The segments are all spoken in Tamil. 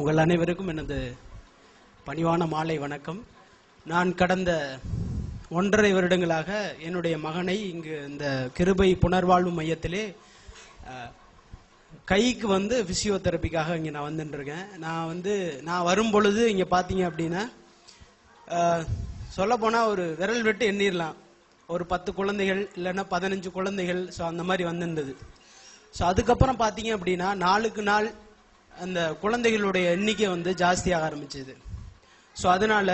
உங்கள் அனைவருக்கும் எனது பணிவான மாலை வணக்கம். நான் கடந்த 1.5 வருடங்களாக என்னுடைய மகனை இங்கு இந்த கிருபை புனர்வாழ்வு மையத்திலே கைக்கு பிசியோதெரபிக்காக இங்கே நான் வந்துட்டு இருக்கேன். நான் வரும் பொழுது இங்கே பார்த்தீங்க அப்படின்னா சொல்ல போனால் ஒரு விரல் விட்டு எண்ணிடலாம், ஒரு 10 குழந்தைகள் இல்லைன்னா 15 குழந்தைகள். ஸோ அந்த மாதிரி வந்திருந்தது. ஸோ அதுக்கப்புறம் பார்த்தீங்க அப்படின்னா நாளுக்கு நாள் அந்த குழந்தைகளுடைய எண்ணிக்கை ஜாஸ்தியாக ஆரம்பிச்சது. ஸோ அதனால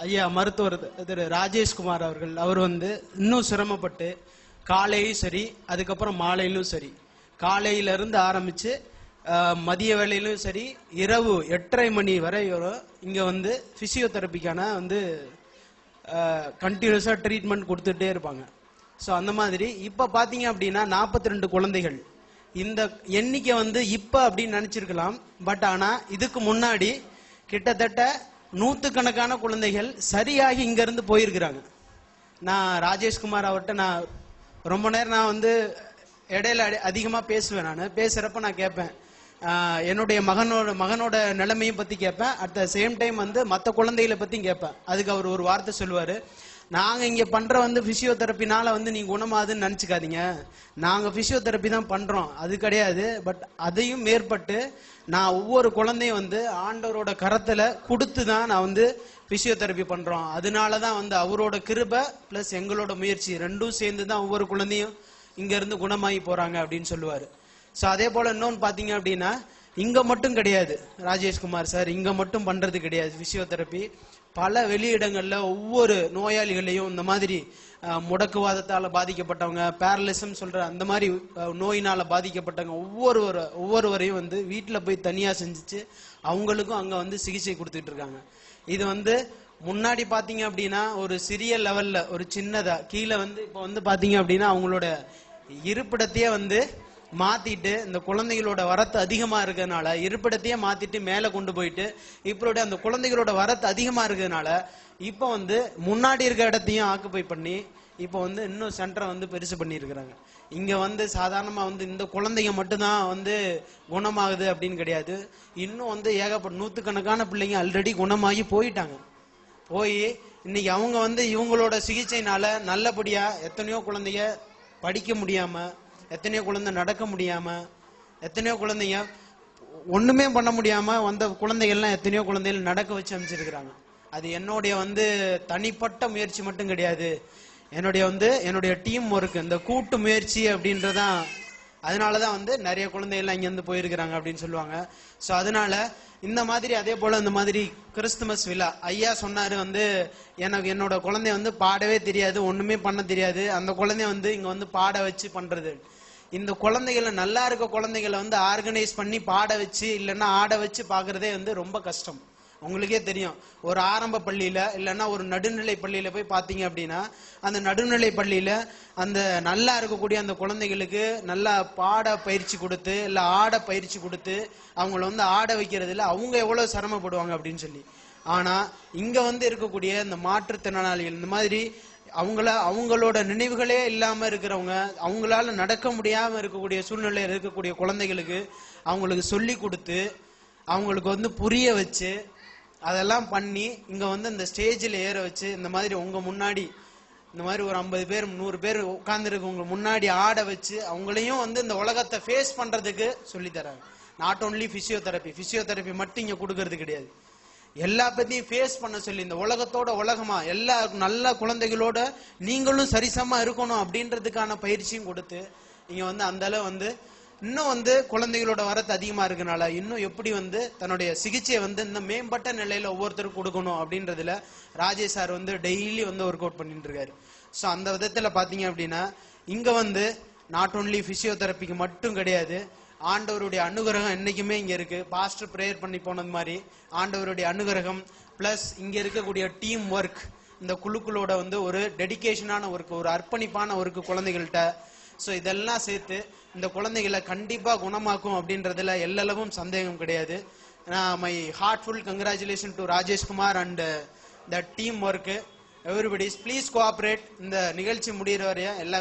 ஐயா மருத்துவர் திரு ராஜேஷ்குமார் அவர் இன்னும் சிரமப்பட்டு காலையும் சரி, அதுக்கப்புறம் மாலையிலும் சரி, காலையிலிருந்து ஆரம்பிச்சு மதிய வேளையிலும் சரி, இரவு 8:30 மணி வரை இங்க பிசியோதெரபிக்கான கண்டினியூஸா ட்ரீட்மெண்ட் கொடுத்துட்டே இருப்பாங்க. ஸோ அந்த மாதிரி இப்ப பாத்தீங்க அப்படின்னா 42 குழந்தைகள். இந்த எண்ணிக்கை இப்ப அப்படின்னு நினைச்சிருக்கலாம். பட் ஆனா இதுக்கு முன்னாடி கிட்டத்தட்ட 100கணக்கான குழந்தைகள் சரியாகி இங்க இருந்து போயிருக்கிறாங்க. நான் ராஜேஷ்குமார் அவர்கிட்ட நான் ரொம்ப நேரம் இடையில அதிகமா பேசுவேன். நான் பேசுறப்ப நான் கேட்பேன், என்னுடைய மகனோட நிலைமையும் பத்தி கேட்பேன். அட் த சேம் டைம் மற்ற குழந்தைகளை பத்தியும் கேட்பேன். அதுக்கு அவர் ஒரு வார்த்தை சொல்லுவாரு, நாங்க இங்க பண்ற பிசியோதெரப்பினால நீங்க குணமாதுன்னு நினைச்சுக்காதீங்க, நாங்க பிசியோதெரப்பி தான் பண்றோம், அது கிடையாது. பட் அதையும் மேற்பட்டு நான் ஒவ்வொரு குழந்தையும் ஆண்டவரோட கரத்துல கொடுத்து தான் நான் பிசியோதெரப்பி பண்றோம். அதனாலதான் அவரோட கிருபை பிளஸ் எங்களோட முயற்சி ரெண்டும் சேர்ந்து தான் ஒவ்வொரு குழந்தையும் இங்க இருந்து குணமாகி போறாங்க அப்படின்னு சொல்லுவாரு. சோ அதே போல இன்னொன்னு பாத்தீங்க அப்படின்னா இங்க மட்டும் கிடையாது, ராஜேஷ்குமார் சார் இங்க மட்டும் பண்றது கிடையாது பிசியோதெரப்பி. பல வெளியிடங்கள்ல ஒவ்வொரு நோயாளிகளையும் இந்த மாதிரி முடக்குவாதத்தால பாதிக்கப்பட்டவங்க, பேரலிசம் சொல்ற அந்த மாதிரி நோயினால பாதிக்கப்பட்டவங்க ஒவ்வொருவரையும் வீட்டுல போய் தனியா செஞ்சுச்சு அவங்களுக்கும் அங்க சிகிச்சை கொடுத்துட்டு இருக்காங்க. இது முன்னாடி பாத்தீங்க அப்படின்னா ஒரு சிறிய லெவல்ல ஒரு சின்னதா கீழே இப்ப பாத்தீங்க அப்படின்னா அவங்களோட இருப்பிடத்தையே மாத்திட்டு, இந்த குழந்தைகளோட வரத்து அதிகமா இருக்கிறதுனால இருப்பிடத்தையே மாத்திட்டு மேல கொண்டு போயிட்டு இப்படி அந்த குழந்தைகளோட வரத்து அதிகமா இருக்கிறதுனால இப்ப முன்னாடி இருக்க இடத்தையும் ஆக்குப்பை பண்ணி இப்ப இன்னும் சென்டரை பெருசு பண்ணி இருக்கிறாங்க. இங்க சாதாரணமா இந்த குழந்தைங்க மட்டும்தான் குணமாகுது அப்படின்னு கிடையாது. இன்னும் ஏகப்பட்ட 100கணக்கான பிள்ளைங்க ஆல்ரெடி குணமாகி போயிட்டாங்க. போய் இன்னைக்கு அவங்க இவங்களோட சிகிச்சைனால நல்லபடியா எத்தனையோ குழந்தைங்க படிக்க முடியாம, எத்தனையோ குழந்தை நடக்க முடியாம, எத்தனையோ குழந்தைங்க ஒண்ணுமே பண்ண முடியாம வந்த குழந்தைகள்லாம் எத்தனையோ குழந்தைகள் நடக்க வச்சு அமைச்சிருக்கிறாங்க. அது என்னுடைய தனிப்பட்ட முயற்சி மட்டும் கிடையாது, என்னுடைய டீம் ஒர்க், இந்த கூட்டு முயற்சி அப்படின்றதான். அதனாலதான் நிறைய குழந்தைகள்லாம் இங்க போயிருக்கிறாங்க அப்படின்னு சொல்லுவாங்க. சோ அதனால இந்த மாதிரி அதே போல இந்த மாதிரி கிறிஸ்துமஸ் விழா ஐயா சொன்னாரு, எனக்கு என்னோட குழந்தை பாடவே தெரியாது, ஒண்ணுமே பண்ண தெரியாது, அந்த குழந்தை இங்க பாட வச்சு பண்றது. இந்த குழந்தைகளை நல்லா இருக்க குழந்தைகளை ஆர்கனைஸ் பண்ணி பாட வச்சு இல்லைன்னா ஆட வச்சு பாக்குறதே ரொம்ப கஷ்டம். உங்களுக்கே தெரியும், ஒரு ஆரம்ப பள்ளியில இல்லைன்னா ஒரு நடுநிலை பள்ளியில போய் பாத்தீங்க அப்படின்னா அந்த நடுநிலை பள்ளியில அந்த நல்லா இருக்கக்கூடிய அந்த குழந்தைகளுக்கு நல்லா பாட பயிற்சி கொடுத்து இல்ல ஆட பயிற்சி கொடுத்து அவங்கள ஆட வைக்கிறதுல அவங்க எவ்வளவு சிரமப்படுவாங்க அப்படின்னு சொல்லி. ஆனா இங்க இருக்கக்கூடிய இந்த மாற்றுத்திறனாளிகள் இந்த மாதிரி அவங்களோட நினைவுகளே இல்லாம இருக்கிறவங்க, அவங்களால நடக்க முடியாம இருக்கக்கூடிய சூழ்நிலையில் இருக்கக்கூடிய குழந்தைகளுக்கு அவங்களுக்கு சொல்லி கொடுத்து அவங்களுக்கு புரிய வச்சு அதெல்லாம் பண்ணி இங்க இந்த ஸ்டேஜில் ஏற வச்சு இந்த மாதிரி உங்க முன்னாடி இந்த மாதிரி ஒரு 50 பேர் 100 பேர் உட்கார்ந்து இருக்கவங்க முன்னாடி ஆட வச்சு அவங்களையும் இந்த உலகத்தை ஃபேஸ் பண்றதுக்கு சொல்லி தராங்க. நாட் ஓன்லி பிசியோதெரப்பி மட்டும் இங்க கொடுக்கறது கிடையாது, எல்லா பத்தியும் ஃபேஸ் பண்ண சொல்லி இந்த உலகத்தோட உலகமா எல்லா நல்ல குழந்தைகளோட நீங்களும் சரிசமா இருக்கணும் அப்படின்றதுக்கான பயிற்சியும் கொடுத்து இங்க அந்த அளவு இன்னும் குழந்தைகளோட வரத்து அதிகமா இருக்கனால இன்னும் எப்படி தன்னுடைய சிகிச்சையை இன்னும் மேம்பட்ட நிலையில ஒவ்வொருத்தருக்கும் கொடுக்கணும் அப்படின்றதுல Rajesh sir daily work out பண்ணிட்டு இருக்காரு. சோ அந்த விதத்துல பாத்தீங்க அப்படின்னா இங்க நாட் ஓன்லி பிசியோதெரபிக்கு மட்டும் கிடையாது, ஆண்டவருடைய அனுகிரகம் என்னைக்குமே இங்க இருக்கு. பாஸ்டர் பிரேயர் பண்ணி போனது மாதிரி ஆண்டவருடைய அனுகிரகம் பிளஸ் இங்க இருக்கக்கூடிய டீம் ஒர்க், இந்த குழுக்களோட ஒரு டெடிகேஷனான ஒர்க், ஒரு அர்ப்பணிப்பான ஒர்க் குழந்தைகள்கிட்ட. சோ இதெல்லாம் சேர்த்து இந்த குழந்தைகளை கண்டிப்பா குணமாக்கும் அப்படின்றதுல எல்லளவும் சந்தேகம் கிடையாது. My heartful congratulation to Rajeshkumar and the team work. Everybody please cooperate. இந்த நிகழ்ச்சி முடிகிற வரைய எல்லா